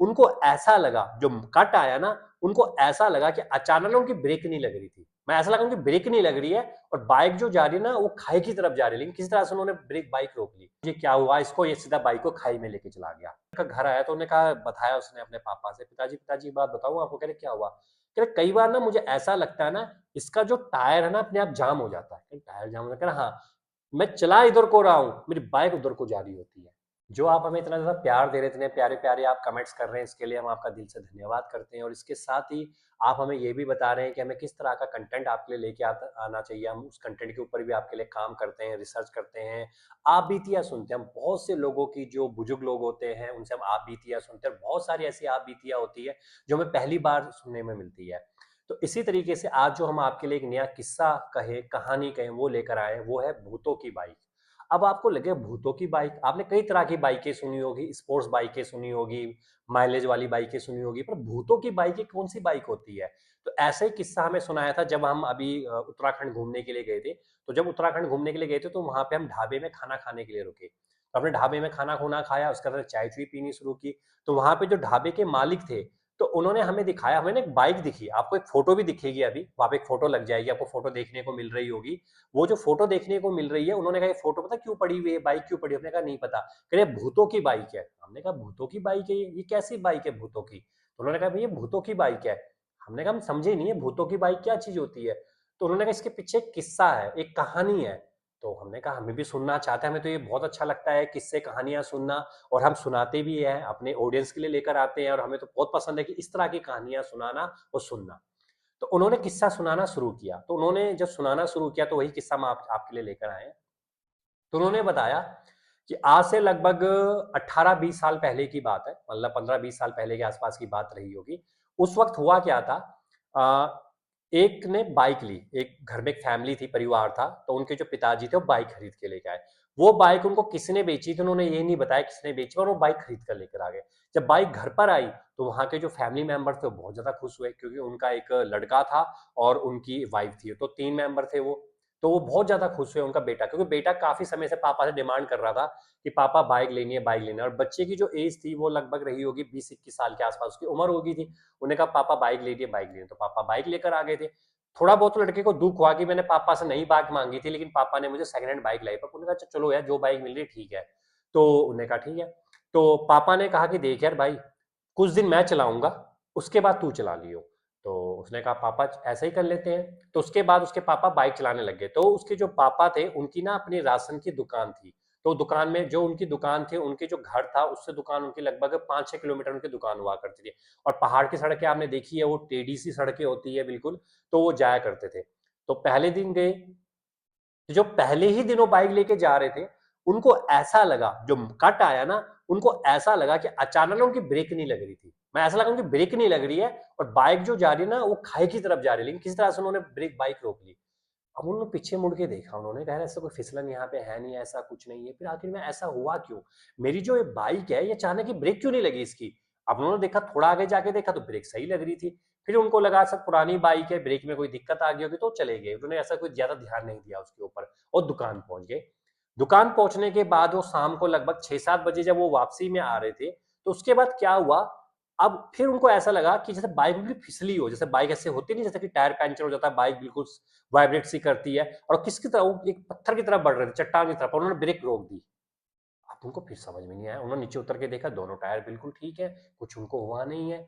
उनको ऐसा लगा, जो कट आया ना, उनको ऐसा लगा कि अचानक उनकी ब्रेक नहीं लग रही थी। मैं ऐसा लगा उनकी ब्रेक नहीं लग रही है और बाइक जो जा रही है ना वो खाई की तरफ जा रही है, लेकिन किसी तरह से उन्होंने ब्रेक बाइक रोक ली। ये क्या हुआ, इसको ये सीधा बाइक को खाई में लेके चला गया। घर आया तो उन्होंने कहा, बताया उसने अपने पापा से, पिताजी पिताजी बात बताऊं आपको, कह रहे क्या हुआ, कह रहे कई बार ना मुझे ऐसा लगता है ना इसका जो टायर है ना अपने आप जाम हो जाता है। टायर जाम हो जाता है, हाँ मैं चला इधर को रहा हूँ, मेरी बाइक उधर को जा रही होती है। जो आप हमें इतना ज़्यादा प्यार दे रहे हैं, इतने प्यारे-प्यारे आप कमेंट्स कर रहे हैं, इसके लिए हम आपका दिल से धन्यवाद करते हैं। और इसके साथ ही आप हमें ये भी बता रहे हैं कि हमें किस तरह का कंटेंट आपके लिए लेके आता आना चाहिए। हम उस कंटेंट के ऊपर भी आपके लिए काम करते हैं, रिसर्च करते हैं, आप बीतियाँ सुनते हैं। हम बहुत से लोगों की, जो बुजुर्ग लोग होते हैं, उनसे हम आप बीतियाँ सुनते हैं। बहुत सारी ऐसी आप बीतियाँ होती है जो हमें पहली बार सुनने में मिलती है। तो इसी तरीके से आज जो हम आपके लिए एक नया किस्सा कहें, कहानी कहें, वो लेकर आए हैं, वो है भूतों की बाइक। अब आपको लगे भूतों की बाइक, आपने कई तरह की बाइकें सुनी होगी, स्पोर्ट्स बाइकें सुनी होगी, माइलेज वाली बाइकें सुनी होगी, पर भूतों की बाइकें कौन सी बाइक होती है? तो ऐसा ही किस्सा हमें सुनाया था जब हम अभी उत्तराखंड घूमने के लिए गए थे। तो जब उत्तराखंड घूमने के लिए गए थे तो वहां पे हम ढाबे में खाना खाने के लिए रुके, तो अपने ढाबे में खाना खुना खाया, उसके बाद चाय चुई पीनी शुरू की। तो वहां पे जो ढाबे के मालिक थे, तो उन्होंने हमें दिखाया, हमें ना एक बाइक दिखी, आपको एक फोटो भी दिखेगी, अभी वहां पे एक फोटो लग जाएगी, आपको फोटो देखने को मिल रही होगी। वो जो फोटो देखने को मिल रही है, उन्होंने कहा ये फोटो पता क्यों पड़ी हुई है, बाइक क्यों पड़ी है? हमने कहा नहीं पता। कह रहे भूतों की बाइक है। हमने कहा भूतों की बाइक है, ये कैसी बाइक है भूतों की? तो उन्होंने कहा भाई ये भूतों की बाइक है। हमने कहा हम समझे नहीं है, भूतों की बाइक क्या चीज होती है? तो उन्होंने कहा इसके पीछे एक किस्सा है, एक कहानी है। तो हमने कहा हमें भी सुनना चाहते हैं, हमें तो ये बहुत अच्छा लगता है किस्से कहानियां सुनना, और हम सुनाते भी हैं, अपने ऑडियंस के लिए लेकर आते हैं, और हमें तो बहुत पसंद है कि इस तरह की कहानियां सुनाना और सुनना। तो उन्होंने किस्सा सुनाना शुरू किया, तो उन्होंने जब सुनाना शुरू किया तो वही किस्सा हम आपके लिए लेकर आए हैं। तो उन्होंने बताया कि आज से लगभग 18-20 साल पहले की बात है, मतलब 15-20 साल पहले के आसपास की बात रही होगी। उस वक्त हुआ क्या था, एक ने बाइक ली, एक घर में एक फैमिली थी, परिवार था, तो उनके जो पिताजी थे वो बाइक खरीद के लेके आए। वो बाइक उनको किसने बेची थी उन्होंने ये नहीं बताया किसने बेची, और वो बाइक खरीद कर लेकर आ गए। जब बाइक घर पर आई तो वहां के जो फैमिली मेंबर थे वो बहुत ज्यादा खुश हुए, क्योंकि उनका एक लड़का था और उनकी वाइफ थी, तो 3 मेंबर थे वो। तो वो बहुत ज्यादा खुश हुए, उनका बेटा, क्योंकि बेटा काफी समय से पापा से डिमांड कर रहा था कि पापा बाइक लेनी है, बाइक लेनी है। और बच्चे की जो एज थी वो लगभग रही होगी 20-21 साल के आसपास उसकी उम्र होगी थी। उन्हें कहा पापा बाइक लेनी है, बाइक लेनी है, तो पापा बाइक लेकर आ गए थे। थोड़ा बहुत तो लड़के को दुख हुआ कि मैंने पापा से नई बाइक मांगी थी, लेकिन पापा ने मुझे सेकंड हैंड बाइक लाई। पापा ने कहा "अच्छा, चलो यार, जो बाइक मिल रही है ठीक है।" तो उन्हें कहा ठीक है। तो पापा ने कहा कि देख यार भाई, कुछ दिन मैं चलाऊंगा, उसके बाद तू चला लियो। तो उसने कहा पापा ऐसा ही कर लेते हैं। तो उसके बाद उसके पापा बाइक चलाने लग गए। तो उसके जो पापा थे उनकी ना अपनी राशन की दुकान थी। तो दुकान में, जो उनकी दुकान थी, उनके जो घर था उससे दुकान उनकी लगभग 5-6 किलोमीटर उनकी दुकान हुआ करती थी। और पहाड़ की सड़कें आपने देखी है, वो टेढ़ी सी सड़कें होती है बिल्कुल। तो वो जाया करते थे। तो पहले दिन गए, जो पहले ही दिन वो बाइक लेके जा रहे थे, उनको ऐसा लगा, जो कट आया ना, उनको ऐसा लगा कि अचानक उनकी ब्रेक नहीं लग रही थी। मैं ऐसा लगा उनकी ब्रेक नहीं लग रही है और बाइक जो जा रही है ना वो खाई की तरफ जा रही है, लेकिन किसी तरह से उन्होंने ब्रेक बाइक रोक ली। अब उन्होंने पीछे मुड़ के देखा, उन्होंने कहा ऐसा कोई फिसलन यहाँ पे है नहीं, ऐसा कुछ नहीं है, फिर आखिर में ऐसा हुआ क्यों? मेरी जो ये बाइक है ये अचानक ही ब्रेक क्यों नहीं लगी इसकी? अब उन्होंने देखा, थोड़ा आगे जाके देखा तो ब्रेक सही लग रही थी। फिर उनको लगा सब पुरानी बाइक है, ब्रेक में कोई दिक्कत आ गई होगी, तो चले गए। उन्होंने ऐसा कोई ज्यादा ध्यान नहीं दिया उसके ऊपर और दुकान पहुंच गए। दुकान पहुंचने के बाद वो शाम को लगभग 6-7 बजे जब वो वापसी में आ रहे थे, तो उसके बाद क्या हुआ, अब फिर उनको ऐसा लगा कि जैसे बाइक बिल्कुल फिसली हो, जैसे बाइक ऐसे होती नहीं, जैसे कि टायर पंचर हो जाता है, बाइक बिल्कुल वाइब्रेट सी करती है, और किसकी तरह, वो एक पत्थर की तरफ बढ़ रहे थे, चट्टान की तरफ, और उन्होंने ब्रेक रोक दी। अब उनको फिर समझ में नहीं आया, उन्होंने नीचे उतर के देखा, दोनों टायर बिल्कुल ठीक है, कुछ उनको हुआ नहीं है।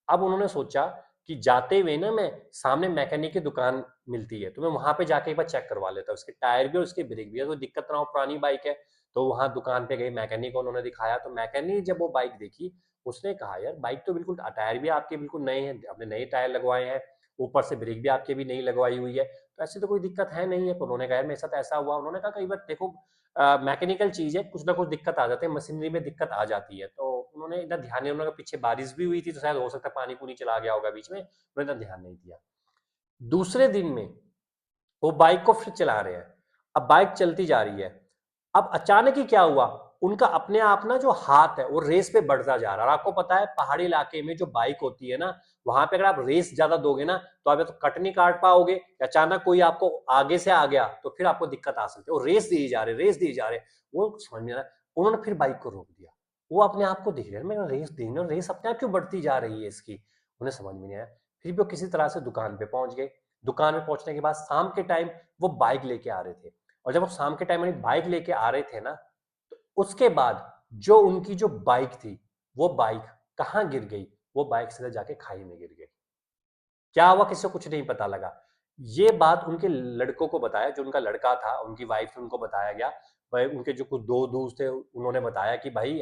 अब उन्होंने सोचा कि जाते हुए ना मैं, सामने मैकेनिक की दुकान मिलती है, तो मैं वहां पे जाके एक बार चेक करवा लेता हूँ, उसके टायर भी और उसके ब्रेक भी है, तो दिक्कत ना हो, पुरानी बाइक है। तो वहां दुकान पे गए, मैकेनिक को उन्होंने दिखाया, तो मैकेनिक जब वो बाइक देखी, उसने कहा यार बाइक तो बिल्कुल, टायर भी आपके बिल्कुल नए हैं, आपने नए टायर लगवाए हैं, ऊपर से ब्रेक भी आपके भी नई लगवाई हुई है, तो ऐसी तो कोई दिक्कत है नहीं है। तो उन्होंने कहा यार मेरे साथ ऐसा हुआ। उन्होंने कहा कई बार देखो, मैकेनिकल चीज है, कुछ ना कुछ दिक्कत आ जाती है, मशीनरी में दिक्कत आ जाती है। तो उन्होंने इतना ध्यान नहीं, उन्होंने कहा पीछे बारिश भी हुई थी तो शायद हो सकता है पानी पूनी चला गया होगा बीच में, उन्होंने इतना ध्यान नहीं दिया। दूसरे दिन में वो बाइक को फिर चला रहे हैं। अब बाइक चलती जा रही है। अब अचानक ही क्या हुआ, उनका अपने आप ना जो हाथ है वो रेस पे बढ़ता जा रहा है। और आपको पता है पहाड़ी इलाके में जो बाइक होती है ना, वहां पे अगर आप रेस ज्यादा दोगे ना, तो आप या तो कट नहीं काट पाओगे, या अचानक कोई आपको आगे से आ गया तो फिर आपको दिक्कत आ सकती है। वो रेस दी जा रहे, रेस दी जा रहे, वो समझ में आ रहा है। उन्होंने फिर बाइक को रोक दिया। वो अपने आप को देख रहे हैं, मैं रेस देख रहा हूँ, रेस अपने आप क्यों बढ़ती जा रही है इसकी, उन्हें समझ में नहीं आया। फिर भी वो किसी तरह से दुकान पे पहुंच गए। दुकान पे पहुंचने के बाद शाम के टाइम वो बाइक लेके आ रहे थे, और जब वो शाम के टाइम बाइक लेके आ रहे थे ना, तो उसके बाद जो उनकी जो बाइक थी, वो बाइक कहाँ गिर गई, वो बाइक सीधे जाके खाई में गिर गई। क्या हुआ किसी को कुछ नहीं पता लगा। ये बात उनके लड़कों को बताया, जो उनका लड़का था, उनकी वाइफ से उनको बताया गया। भाई उनके जो कुछ दो दोस्त थे उन्होंने बताया कि भाई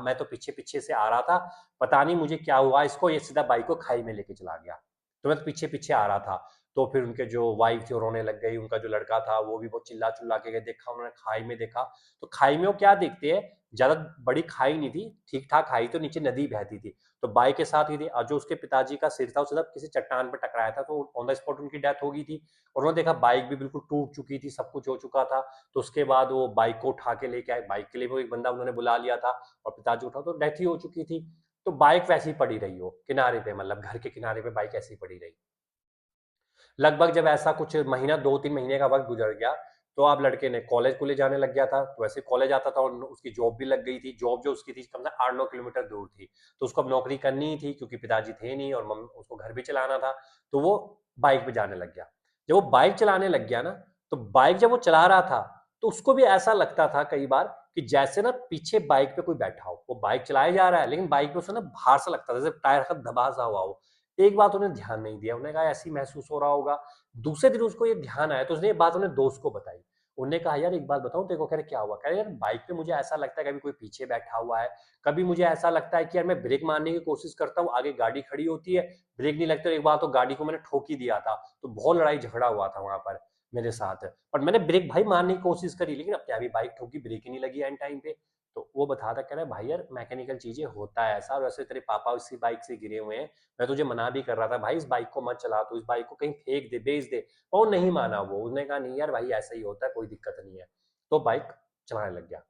मैं तो पीछे पीछे से आ रहा था, पता नहीं मुझे क्या हुआ इसको, ये सीधा बाइक को खाई में लेके चला गया, तो मैं तो पीछे पीछे आ रहा था। तो फिर उनके जो वाइफ थी रोने लग गई, उनका जो लड़का था वो भी बहुत चिल्ला चिल्ला के गए, देखा उन्होंने खाई में देखा। तो खाई में वो क्या देखते हैं, ज्यादा बड़ी खाई नहीं थी, ठीक ठाक खाई, तो नीचे नदी बहती थी। तो बाइक के साथ ही थी, और जो उसके पिताजी का सिर था वो सीधा किसी चट्टान पर टकराया था, तो ऑन द स्पॉट उनकी डेथ हो गई थी। और उन्होंने देखा बाइक भी बिल्कुल टूट चुकी थी, सब कुछ हो चुका था। तो उसके बाद वो बाइक को उठा के लेके आए, बाइक के लिए वो एक बंदा उन्होंने बुला लिया था, और पिताजी उठा तो डेथ ही हो चुकी थी। तो बाइक वैसी ही पड़ी रही हो किनारे पे, मतलब घर के किनारे पे बाइक ऐसी ही पड़ी रही। लगभग जब ऐसा कुछ महीना 2-3 महीने का वक्त गुजर गया, तो अब लड़के ने कॉलेज को ले जाने लग गया था, तो वैसे कॉलेज आता था, और उसकी जॉब भी लग गई थी। जॉब जो उसकी थी कम से कम 8-9 किलोमीटर दूर थी, तो उसको अब नौकरी करनी ही थी, क्योंकि पिताजी थे नहीं और मम्मी उसको घर भी चलाना था। तो वो बाइक पे जाने लग गया। जब वो बाइक चलाने लग गया ना, तो बाइक जब वो चला रहा था, तो उसको भी ऐसा लगता था कई बार कि जैसे ना पीछे बाइक पे कोई बैठा हो। वो बाइक चलाया जा रहा है, लेकिन बाइक पे उसे ना भार सा लगता था, जैसे टायर का दबा सा हुआ हो। एक बात उन्हें ध्यान नहीं दिया, उन्हें कहा ऐसी महसूस हो रहा होगा। दूसरे दिन उसको ये ध्यान आया, तो उसने ये बात अपने दोस्त को बताई। उन्होंने कहा यार एक बात बताऊं तेरे को, कह रहे क्या हुआ, कह रहे यार बाइक पे मुझे ऐसा लगता है कभी कोई पीछे बैठा हुआ है, कभी मुझे ऐसा लगता है कि यार मैं ब्रेक मारने की कोशिश करता हूँ, आगे गाड़ी खड़ी होती है, ब्रेक नहीं लगता। एक बार तो गाड़ी को मैंने ठोक ही दिया था, तो बहुत लड़ाई झगड़ा हुआ था वहां पर मेरे साथ, और मैंने ब्रेक भाई मारने की कोशिश करी, लेकिन अब क्या भी बाइक ठोकी, ब्रेक ही नहीं लगी एंड टाइम पे। तो वो बता था, कह रहा है भाई यार मैकेनिकल चीजें होता है ऐसा, और वैसे तेरे पापा उसी बाइक से गिरे हुए हैं, मैं तुझे मना भी कर रहा था भाई इस बाइक को मत चला, तो इस बाइक को कहीं फेंक दे, बेच दे। और नहीं माना वो, उसने कहा नहीं यार भाई ऐसा ही होता है, कोई दिक्कत नहीं है। तो बाइक चलाने लग गया।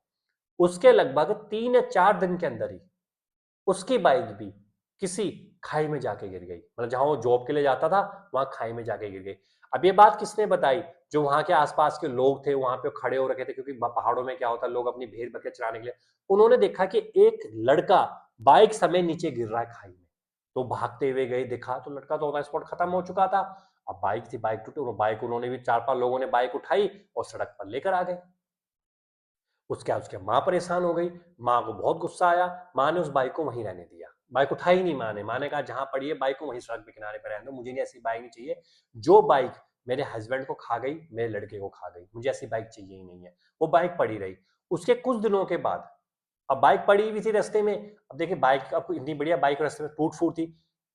उसके लगभग 3 या 4 दिन के अंदर ही उसकी बाइक भी किसी खाई में जाके गिर गई, मतलब जहां वो जॉब के लिए जाता था वहां खाई में जाके गिर गई। अब ये बात किसने बताई, जो वहां के आसपास के लोग थे, वहां पे खड़े हो रखे थे, क्योंकि पहाड़ों में क्या होता है लोग अपनी भेड़ बकरियां चराने के लिए। उन्होंने देखा कि एक लड़का बाइक समेत नीचे गिर रहा है खाई में। तो भागते हुए गए, देखा तो लड़का तो ऑन स्पॉट खत्म हो चुका था। अब बाइक थी, बाइक टूटे, बाइक उन्होंने भी 4-5 लोगों ने बाइक उठाई और सड़क पर लेकर आ गए। उसके माँ परेशान हो गई, माँ को बहुत गुस्सा आया, माँ ने उस बाइक को वहीं रहने दिया, बाइक उठाई ही नहीं माँ ने कहा जहां पड़ी है बाइक को वहीं सड़क के किनारे पर रहने दो, मुझे नहीं ऐसी बाइक नहीं चाहिए, जो बाइक मेरे हस्बैंड को खा गई, मेरे लड़के को खा गई, मुझे ऐसी बाइक चाहिए ही नहीं है। वो बाइक पड़ी रही। उसके कुछ दिनों के बाद, अब बाइक पड़ी हुई थी रास्ते में, अब देखिए बाइक आपको इतनी बढ़िया बाइक रास्ते में टूट फूट थी,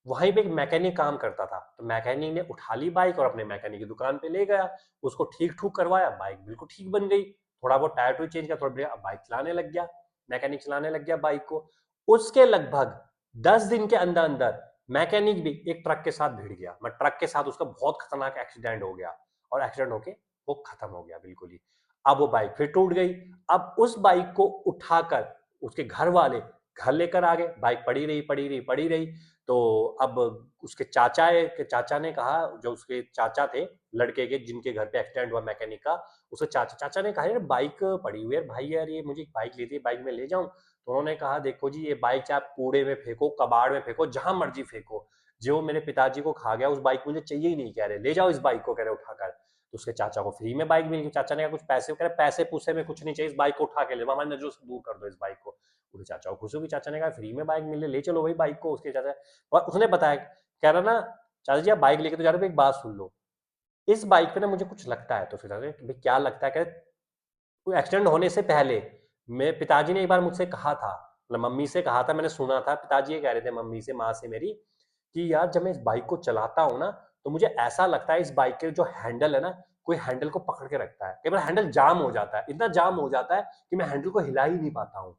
वहीं पे एक मैकेनिक काम करता था, तो मैकेनिक ने उठा ली बाइक और अपने मैकेनिक की दुकान पे ले गया, उसको ठीक ठूक करवाया, बाइक बिल्कुल ठीक बन गई। थोड़ा बहुत टायर टूर चेंज किया, थोड़ा बढ़िया बाइक चलाने लग गया, मैकेनिक चलाने लग गया बाइक को। उसके लगभग 10 दिन के अंदर अंदर मैकेनिक भी एक ट्रक के साथ भिड़ गया, मैं ट्रक के साथ उसका बहुत खतरनाक एक्सीडेंट हो गया, और एक्सीडेंट होके वो खत्म हो गया बिल्कुल ही। अब वो बाइक फिर टूट गई। अब उस बाइक को उठाकर उसके घर वाले घर लेकर आ गए, बाइक पड़ी रही पड़ी रही पड़ी रही। तो अब उसके चाचा ने कहा, जो उसके चाचा थे लड़के के जिनके घर पे एक्सीडेंट हुआ मैकेनिक का, उसके चाचा ने कहा यार बाइक पड़ी हुई है भाई, यार ये मुझे बाइक लेती है, बाइक में ले जाऊं। तो उन्होंने कहा देखो जी ये बाइक चाहे आप कूड़े में फेंको, कबाड़ में फेंको, जहां मर्जी फेंको, जो मेरे पिताजी को खा गया उस बाइक मुझे चाहिए ही नहीं, कह रहे ले जाओ इस बाइक को, कह रहे उठाकर। तो उसके चाचा को फ्री में बाइक मिल गई। चाचा ने कहा कुछ पैसे, कह रहे पैसे पूसे में कुछ नहीं चाहिए, इस बाइक को उठा के ले, हमारी नजरों से दूर कर दो इस बाइक को। पूरे चाचा को खुश होगी, चाचा ने कहा फ्री में बाइक मिले, ले चलो भाई बाइक को। उसके चाचा, और उसने बताया, कह रहा ना चाचा जी आप बाइक लेके तो जा रहे हो, एक बात सुन लो, इस बाइक पे ना मुझे कुछ लगता है। तो फिर चाचा भाई क्या लगता है, कह एक्सीडेंट होने से पहले मेरे पिताजी ने एक बार मुझसे कहा था, मतलब मम्मी से कहा था, मैंने सुना था, पिताजी ये कह रहे थे मम्मी से, माँ से मेरी, कि यार जब मैं इस बाइक को चलाता हूँ ना, तो मुझे ऐसा लगता है इस बाइक के जो हैंडल है ना, कोई हैंडल को पकड़ के रखता है, कई बार हैंडल जाम हो जाता है, इतना जाम हो जाता है कि मैं हैंडल को हिला ही नहीं पाता हूँ।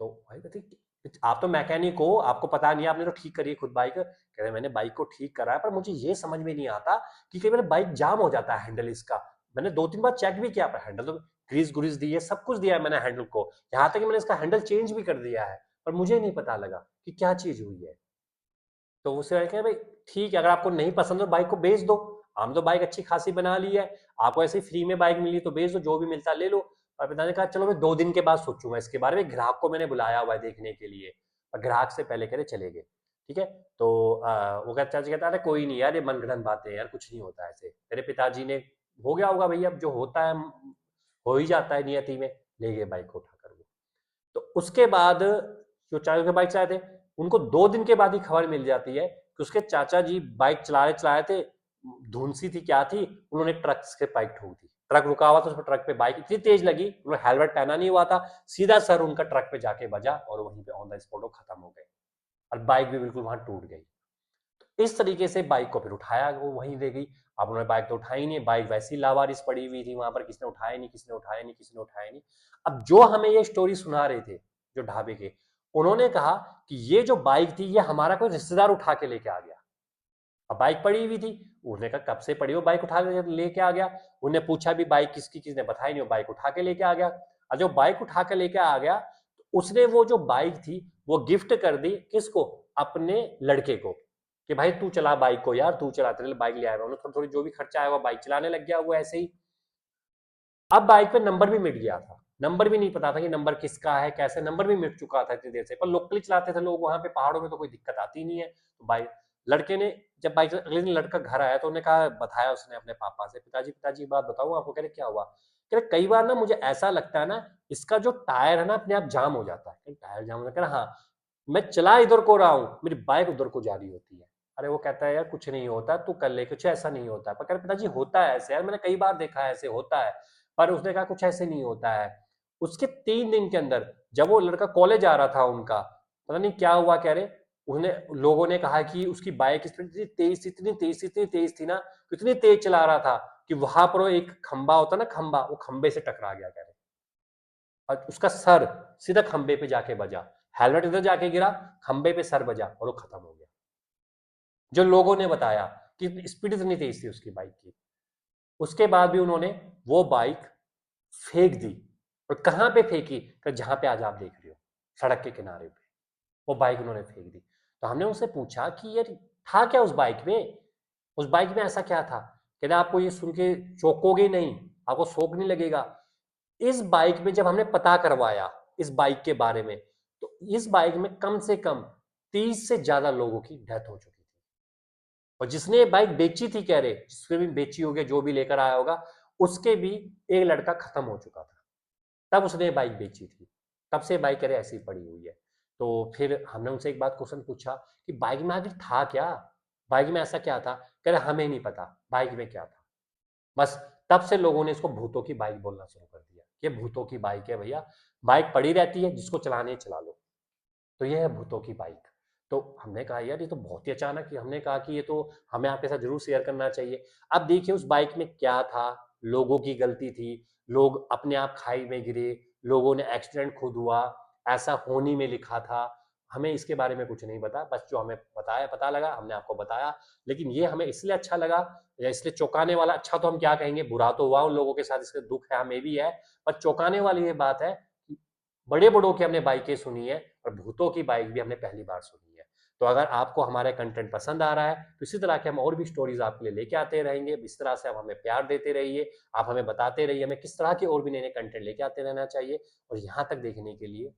तो भाई कहते आप तो मैकेनिक हो, आपको पता नहीं, आपने तो ठीक करी है खुद बाइक, कह रहे मैंने बाइक को ठीक करा है, पर मुझे ये समझ में नहीं आता कि कई बार बाइक जाम हो जाता है हैंडल इसका। मैंने 2-3 बार चेक भी किया, पर हैंडल तो ग्रीस ग्रीस दी है, सब कुछ दिया है मैंने हैंडल को, यहाँ तक कि मैंने इसका हैंडल चेंज भी कर दिया है, पर मुझे नहीं पता लगा कि क्या चीज हुई है। तो उससे कहे भाई ठीक है, अगर आपको नहीं पसंद हो बाइक को बेच दो, हम तो बाइक अच्छी खासी बना ली है, आपको ऐसे फ्री में बाइक मिली तो बेच दो, जो भी मिलता है ले लो। और पिताजी ने कहा चलो मैं 2 दिन के बाद सोचूंगा इसके बारे में, ग्राहक को मैंने बुलाया हुआ है देखने के लिए, और ग्राहक से पहले कह रहे चले गए। ठीक है, तो वो कहता चाची कहता अरे कोई नहीं यार, ये मनगढ़ंत बातें हैं यार, कुछ नहीं होता ऐसे। मेरे पिताजी ने हो गया होगा भैया, अब जो होता है हो ही जाता है नियति में, ले गए बाइक को उठाकर वो। तो उसके बाद जो चाचा के बाइक चलाए थे, उनको 2 दिन के बाद ही खबर मिल जाती है कि उसके चाचा जी बाइक चला रहे चलाए थे, धुन सी थी क्या थी, उन्होंने ट्रक से बाइक ठोक दी। ट्रक रुका हुआ था, उस पर ट्रक पे बाइक इतनी तेज लगी, उन्होंने हेलमेट पहना नहीं हुआ था, सीधा सर उनका ट्रक पे जाके बजा और वहीं पे ऑन द स्पॉट वो खत्म हो गए, और बाइक भी बिल्कुल वहां टूट गई। इस तरीके से बाइक को फिर उठाया, वो वहीं ले गई। अब उन्होंने बाइक तो उठाई नहीं, बाइक वैसी ही लावारिस पड़ी हुई थी वहां पर, किसने उठाया नहीं, किसने उठाया नहीं, किसने उठाया नहीं। अब जो हमें ये स्टोरी सुना रहे थे जो ढाबे के, उन्होंने कहा कि ये जो बाइक थी ये हमारा कोई रिश्तेदार उठा के लेके आ गया। अब बाइक पड़ी हुई थी, उन्होंने कहा कब से पड़ी हो, बाइक उठा के लेके आ गया। उन्हें पूछा भी बाइक किसकी, किसने बताया नहीं, वो बाइक उठा के लेके आ गया। और जो बाइक उठा के लेके आ गया, तो उसने वो जो बाइक थी वो गिफ्ट कर दी किसको, अपने लड़के को, कि भाई तू चला बाइक को यार, तू चला, तेरे लिए बाइक ले आया। उन्होंने थोड़ी थोड़ी जो भी खर्चा आया वो बाइक चलाने लग गया वो ऐसे ही। अब बाइक पे नंबर भी मिट गया था, नंबर भी नहीं पता था कि नंबर किसका है कैसे, नंबर भी मिट चुका था इतनी देर से, पर लोकली चलाते थे लोग वहां पे, पहाड़ों में तो कोई दिक्कत आती नहीं है। तो बाइक, लड़के ने जब बाइक अगले दिन लड़का घर आया तो उन्होंने कहा, बताया उसने अपने पापा से, पिताजी पिताजी बात बताऊं आपको, कह रहे क्या हुआ, कह रहे कई बार ना मुझे ऐसा लगता है ना, इसका जो टायर है ना अपने आप जाम हो जाता है। टायर जाम हो जाता है, हाँ, मैं चला इधर को रहा हूँ, मेरी बाइक उधर को जा रही होती है। अरे वो कहता है यार कुछ नहीं होता, तू कर ले, कुछ ऐसा नहीं होता है। पर कह रहे पिताजी होता है ऐसे यार, मैंने कई बार देखा है ऐसे होता है। पर उसने कहा कुछ ऐसे नहीं होता है। उसके 3 दिन के अंदर जब वो लड़का कॉलेज आ रहा था उनका, पता नहीं क्या हुआ, कह रहे उन्हें लोगों ने कहा कि उसकी बाइक स्पीड इतनी तेज थी, इतनी तेज थी, इतनी तेज थी ना, इतनी तेज चला रहा था कि वहां पर वो एक खंबा होता ना, खंबा, वो खंबे से टकरा गया कह रहे, और उसका सर सीधा खंबे पे जाके बजा, हेलमेट इधर जाके गिरा, खंबे पे सर बजा और वो खत्म हो गया। जो लोगों ने बताया कि स्पीड इतनी तेज थी उसकी बाइक की। उसके बाद भी उन्होंने वो बाइक फेंक दी, और कहां पे फेंकी, जहां पे आज आप देख रहे हो, सड़क के किनारे पे वो बाइक उन्होंने फेंक दी। तो हमने उनसे पूछा कि यार था क्या उस बाइक में, उस बाइक में ऐसा क्या था। कहते आपको ये सुन के चौंकोगे नहीं, आपको शौक नहीं लगेगा। इस बाइक में जब हमने पता करवाया इस बाइक के बारे में, तो इस बाइक में कम से कम 30 से ज्यादा लोगों की डेथ हो चुकी थी। और जिसने ये बाइक बेची थी, कह रहे जिसने भी बेची होगी, जो भी लेकर आया होगा, उसके भी एक लड़का खत्म हो चुका था, तब उसने बाइक बेची थी। तब से बाइक कह रहे ऐसी पड़ी हुई है। तो फिर हमने उनसे एक बात क्वेश्चन पूछा कि बाइक में आखिर था क्या, बाइक में ऐसा क्या था, कह रहे हमें नहीं पता बाइक में क्या था। बस तब से लोगों ने इसको भूतों की बाइक बोलना शुरू कर दिया, ये भूतों की बाइक है भैया, बाइक पड़ी रहती है, जिसको चलाने है चला लो। तो ये है भूतों की बाइक। तो हमने कहा यार ये तो बहुत ही अचानक, हमने कहा कि ये तो हमें आपके साथ जरूर शेयर करना चाहिए। अब देखिए उस बाइक में क्या था, लोगों की गलती थी, लोग अपने आप खाई में गिरे, लोगों ने एक्सीडेंट खुद हुआ, ऐसा होनी में लिखा था, हमें इसके बारे में कुछ नहीं पता, बस जो हमें बताया पता लगा हमने आपको बताया। लेकिन ये हमें इसलिए अच्छा लगा या इसलिए चौंकाने वाला, अच्छा तो हम क्या कहेंगे, बुरा तो हुआ उन लोगों के साथ, इसका दुख है हमें भी है, पर चौंकाने वाली ये बात है कि बड़े बड़ों की हमने बाइकें सुनी है, और भूतों की बाइक भी हमने पहली बार सुनी है। तो अगर आपको हमारा कंटेंट पसंद आ रहा है तो इसी तरह के हम और भी स्टोरीज आपके लिए लेके आते रहेंगे। इस तरह से आप हमें प्यार देते रहिए, आप हमें बताते रहिए हमें किस तरह के और भी नए नए कंटेंट लेके आते रहना चाहिए। और यहाँ तक देखने के लिए